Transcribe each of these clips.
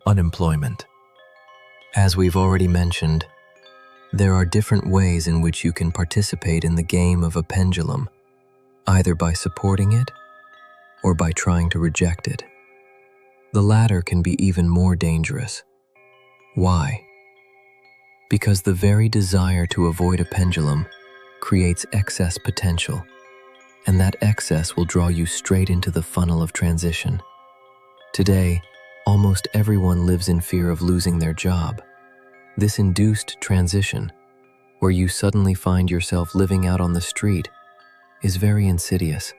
Unemployment. As we've already mentioned, there are different ways in which you can participate in the game of a pendulum, either by supporting it or by trying to reject it. The latter can be even more dangerous. Why? Because the very desire to avoid a pendulum creates excess potential, and that excess will draw you straight into the funnel of transition. Today, almost everyone lives in fear of losing their job. This induced transition, where you suddenly find yourself living out on the street, is very insidious,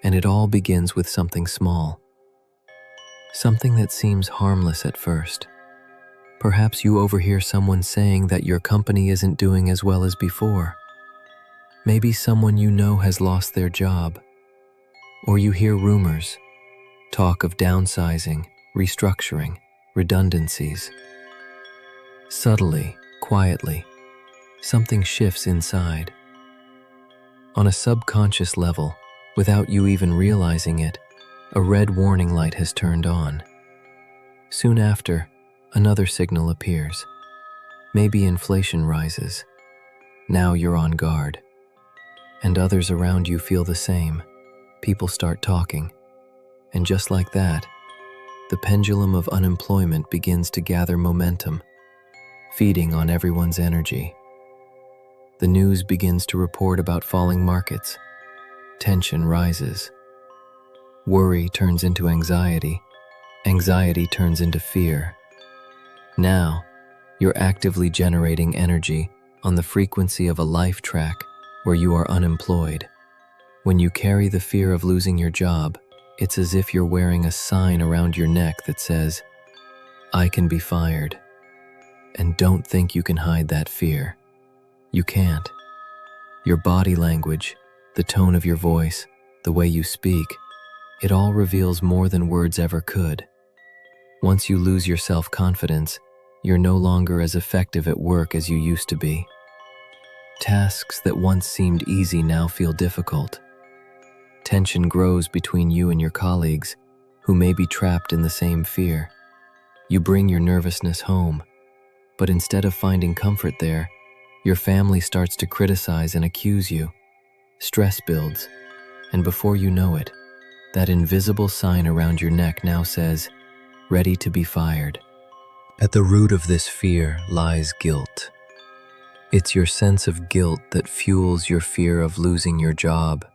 and it all begins with something small. Something that seems harmless at first. Perhaps you overhear someone saying that your company isn't doing as well as before. Maybe someone you know has lost their job. Or you hear rumors, talk of downsizing, restructuring, redundancies. Subtly, quietly, something shifts inside. On a subconscious level, without you even realizing it, a red warning light has turned on. Soon after, another signal appears. Maybe inflation rises. Now you're on guard. And others around you feel the same. People start talking. And just like that, the pendulum of unemployment begins to gather momentum, feeding on everyone's energy. The news begins to report about falling markets. Tension rises. Worry turns into anxiety. Anxiety turns into fear. Now, you're actively generating energy on the frequency of a life track where you are unemployed. When you carry the fear of losing your job, it's as if you're wearing a sign around your neck that says, "I can be fired." And don't think you can hide that fear. You can't. Your body language, the tone of your voice, the way you speak, it all reveals more than words ever could. Once you lose your self-confidence, you're no longer as effective at work as you used to be. Tasks that once seemed easy now feel difficult. Tension grows between you and your colleagues, who may be trapped in the same fear. You bring your nervousness home, but instead of finding comfort there, your family starts to criticize and accuse you. Stress builds, and before you know it, that invisible sign around your neck now says, "Ready to be fired." At the root of this fear lies guilt. It's your sense of guilt that fuels your fear of losing your job.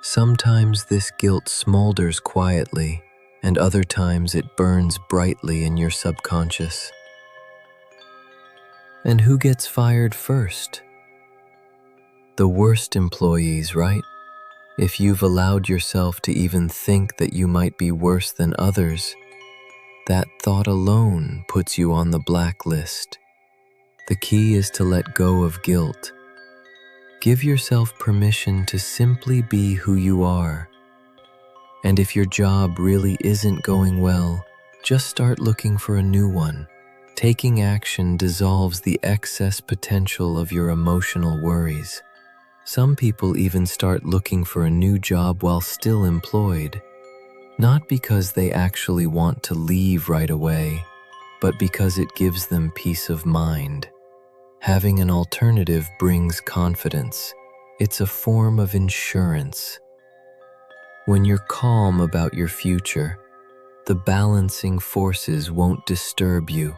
Sometimes this guilt smolders quietly, and other times it burns brightly in your subconscious. And who gets fired first? The worst employees, right? If you've allowed yourself to even think that you might be worse than others, that thought alone puts you on the blacklist. The key is to let go of guilt. Give yourself permission to simply be who you are. And if your job really isn't going well, just start looking for a new one. Taking action dissolves the excess potential of your emotional worries. Some people even start looking for a new job while still employed, not because they actually want to leave right away, but because it gives them peace of mind. Having an alternative brings confidence. It's a form of insurance. When you're calm about your future, the balancing forces won't disturb you.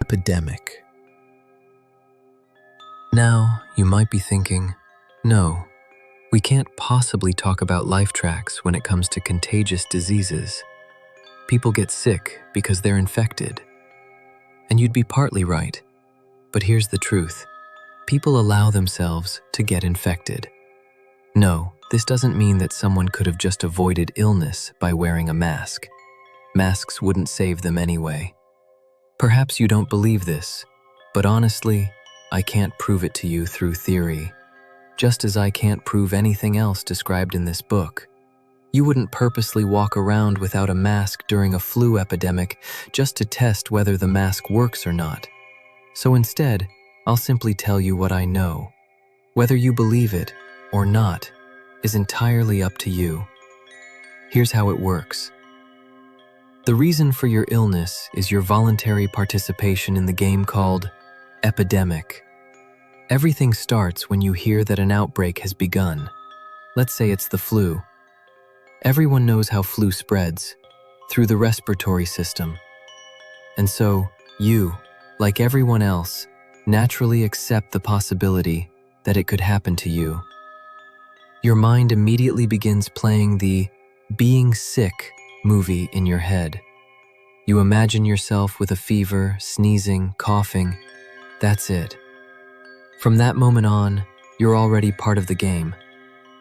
Epidemic. Now, you might be thinking, no, we can't possibly talk about life tracks when it comes to contagious diseases. People get sick because they're infected. And you'd be partly right. But here's the truth. People allow themselves to get infected. No, this doesn't mean that someone could have just avoided illness by wearing a mask. Masks wouldn't save them anyway. Perhaps you don't believe this, but honestly, I can't prove it to you through theory, just as I can't prove anything else described in this book. You wouldn't purposely walk around without a mask during a flu epidemic just to test whether the mask works or not. So instead, I'll simply tell you what I know. Whether you believe it or not is entirely up to you. Here's how it works. The reason for your illness is your voluntary participation in the game called Epidemic. Everything starts when you hear that an outbreak has begun. Let's say it's the flu. Everyone knows how flu spreads, through the respiratory system. And so, you, like everyone else, naturally accept the possibility that it could happen to you. Your mind immediately begins playing the being sick movie in your head. You imagine yourself with a fever, sneezing, coughing. That's it. From that moment on, you're already part of the game.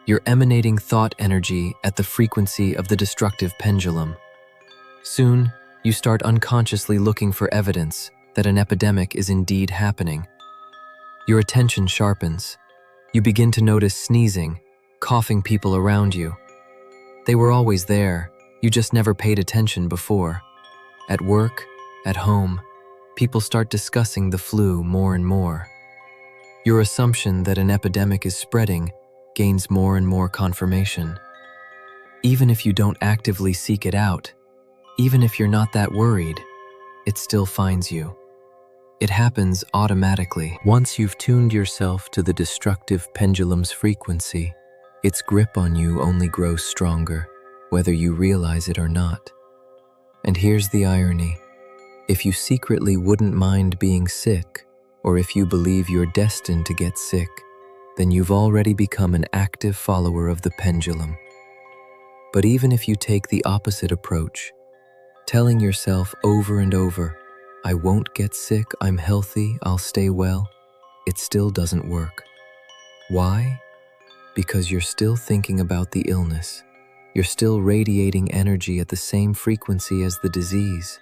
You're emanating thought energy at the frequency of the destructive pendulum. Soon, you start unconsciously looking for evidence that an epidemic is indeed happening. Your attention sharpens. You begin to notice sneezing, coughing people around you. They were always there, you just never paid attention before. At work, at home, people start discussing the flu more and more. Your assumption that an epidemic is spreading gains more and more confirmation. Even if you don't actively seek it out, even if you're not that worried, it still finds you. It happens automatically. Once you've tuned yourself to the destructive pendulum's frequency, its grip on you only grows stronger, whether you realize it or not. And here's the irony. If you secretly wouldn't mind being sick, or if you believe you're destined to get sick, then you've already become an active follower of the pendulum. But even if you take the opposite approach, telling yourself over and over, I won't get sick, I'm healthy, I'll stay well, it still doesn't work. Why? Because you're still thinking about the illness. You're still radiating energy at the same frequency as the disease.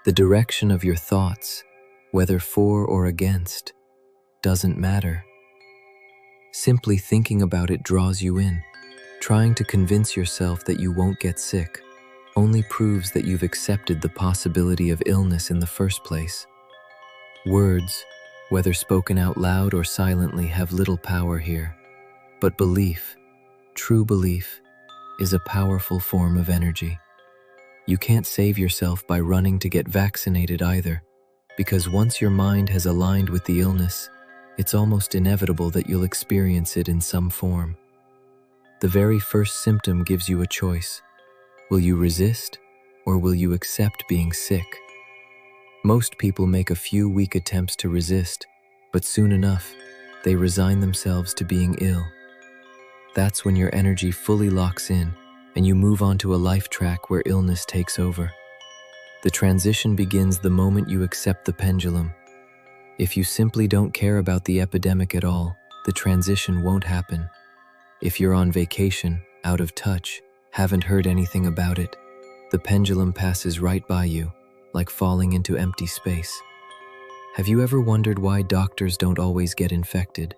The direction of your thoughts, whether for or against, doesn't matter. Simply thinking about it draws you in. Trying to convince yourself that you won't get sick only proves that you've accepted the possibility of illness in the first place. Words, whether spoken out loud or silently, have little power here. But belief, true belief, is a powerful form of energy. You can't save yourself by running to get vaccinated either, because once your mind has aligned with the illness, it's almost inevitable that you'll experience it in some form. The very first symptom gives you a choice. Will you resist, or will you accept being sick? Most people make a few weak attempts to resist, but soon enough, they resign themselves to being ill. That's when your energy fully locks in, and you move onto a life track where illness takes over. The transition begins the moment you accept the pendulum. If you simply don't care about the epidemic at all, the transition won't happen. If you're on vacation, out of touch, haven't heard anything about it, the pendulum passes right by you, like falling into empty space. Have you ever wondered why doctors don't always get infected?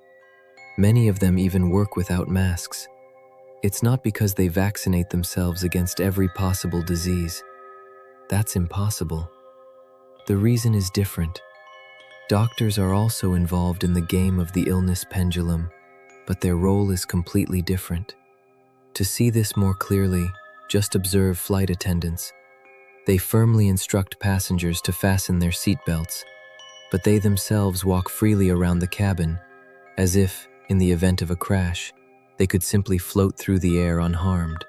Many of them even work without masks. It's not because they vaccinate themselves against every possible disease. That's impossible. The reason is different. Doctors are also involved in the game of the illness pendulum, but their role is completely different. To see this more clearly, just observe flight attendants. They firmly instruct passengers to fasten their seatbelts, but they themselves walk freely around the cabin, as if, in the event of a crash, they could simply float through the air unharmed.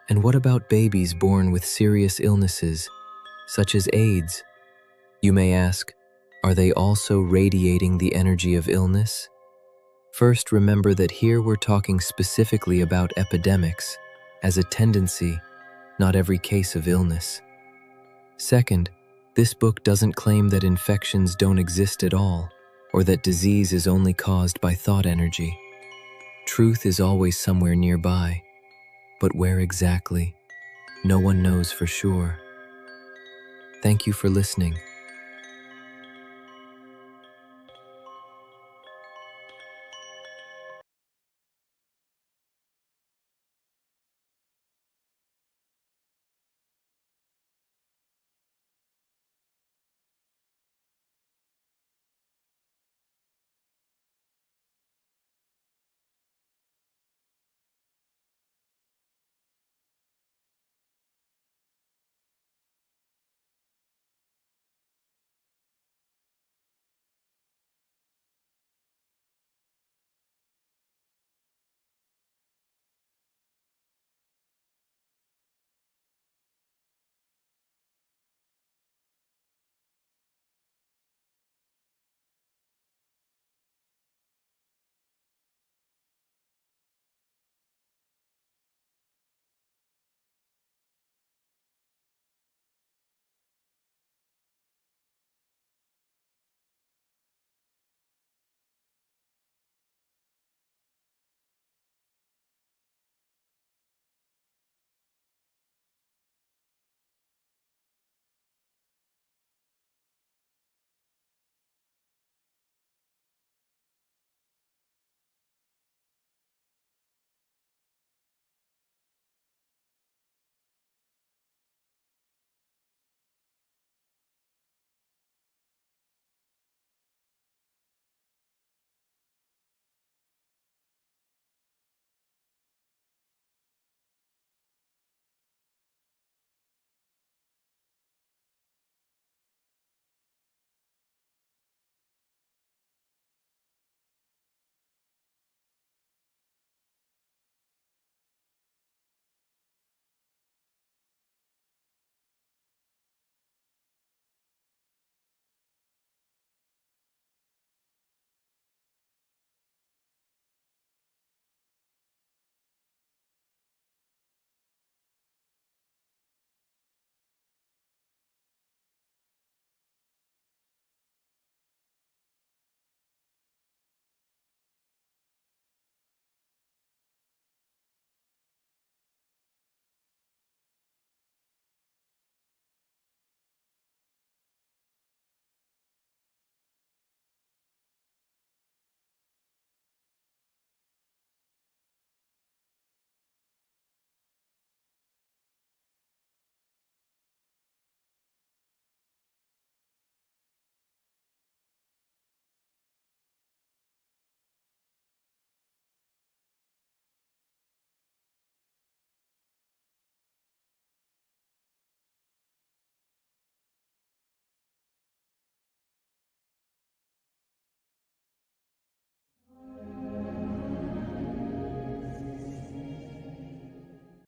And what about babies born with serious illnesses, such as AIDS? You may ask, are they also radiating the energy of illness? First, remember that here we're talking specifically about epidemics as a tendency, not every case of illness. Second, this book doesn't claim that infections don't exist at all, or that disease is only caused by thought energy. Truth is always somewhere nearby, but where exactly? No one knows for sure. Thank you for listening.